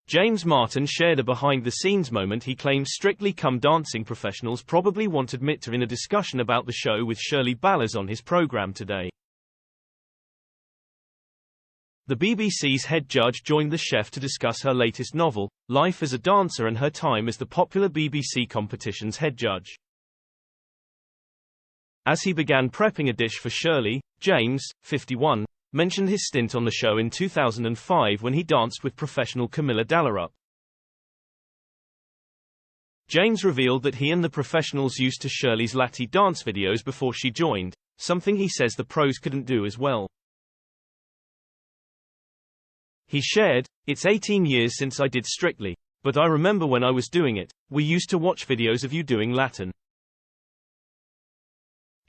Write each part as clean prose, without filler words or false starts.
James Martin shared a behind-the-scenes moment he claims Strictly Come Dancing professionals probably won't admit to in a discussion about the show with Shirley Ballas on his program today. The BBC's head judge joined the chef to discuss her latest novel, Life as a Dancer, and her time as the popular BBC competition's head judge. As he began prepping a dish for Shirley, James, 51, mentioned his stint on the show in 2005 when he danced with professional Camilla Dallerup. James revealed that he and the professionals used to Shirley's latte dance videos before she joined, something he says the pros couldn't do as well. He shared, "It's 18 years since I did Strictly, but I remember when I was doing it, we used to watch videos of you doing Latin.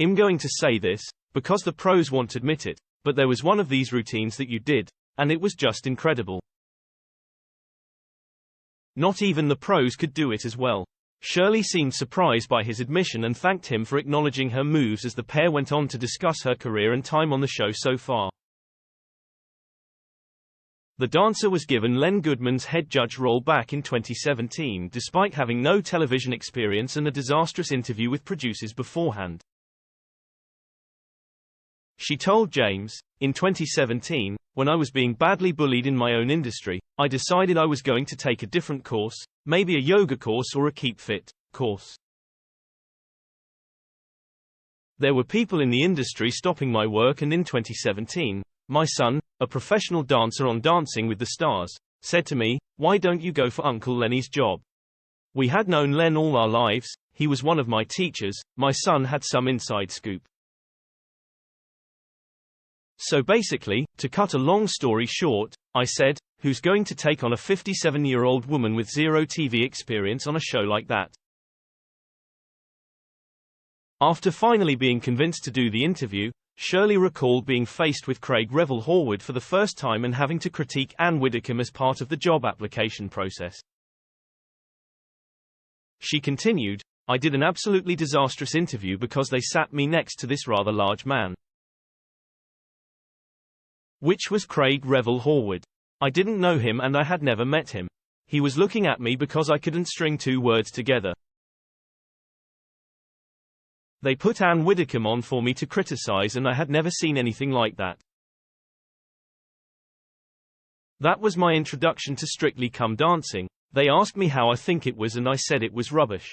I'm going to say this, because the pros won't admit it, but there was one of these routines that you did, and it was just incredible. Not even the pros could do it as well." Shirley seemed surprised by his admission and thanked him for acknowledging her moves as the pair went on to discuss her career and time on the show so far. The dancer was given Len Goodman's head judge role back in 2017 despite having no television experience and a disastrous interview with producers beforehand. She told James, "In 2017, when I was being badly bullied in my own industry, I decided I was going to take a different course, maybe a yoga course or a Keep Fit course. There were people in the industry stopping my work, and in 2017, my son, a professional dancer on Dancing with the Stars, said to me, 'Why don't you go for Uncle Lenny's job?' We had known Len all our lives, he was one of my teachers, my son had some inside scoop. So basically, to cut a long story short, I said, who's going to take on a 57-year-old woman with zero TV experience on a show like that?" After finally being convinced to do the interview, Shirley recalled being faced with Craig Revel Horwood for the first time and having to critique Anne Widdecombe as part of the job application process. She continued, "I did an absolutely disastrous interview because they sat me next to this rather large man." Which was Craig Revel Horwood. "I didn't know him and I had never met him. He was looking at me because I couldn't string two words together. They put Anne Widdecombe on for me to criticize and I had never seen anything like that. That was my introduction to Strictly Come Dancing. They asked me how I think it was and I said it was rubbish."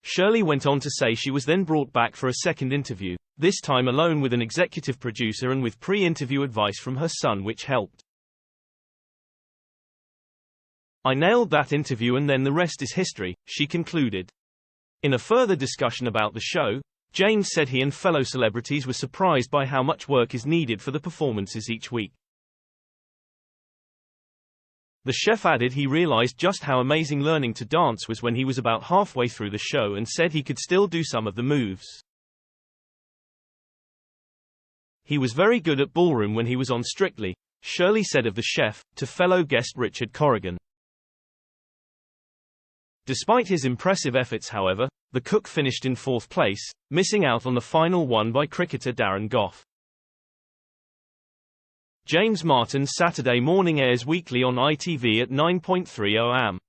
Shirley went on to say she was then brought back for a second interview, this time alone with an executive producer and with pre-interview advice from her son which helped. "I nailed that interview and then the rest is history," she concluded. In a further discussion about the show, James said he and fellow celebrities were surprised by how much work is needed for the performances each week. The chef added he realized just how amazing learning to dance was when he was about halfway through the show and said he could still do some of the moves. "He was very good at ballroom when he was on Strictly," Shirley said of the chef, to fellow guest Richard Corrigan. Despite his impressive efforts, however, the cook finished in fourth place, missing out on the final one by cricketer Darren Gough. James Martin's Saturday Morning airs weekly on ITV at 9:30 am.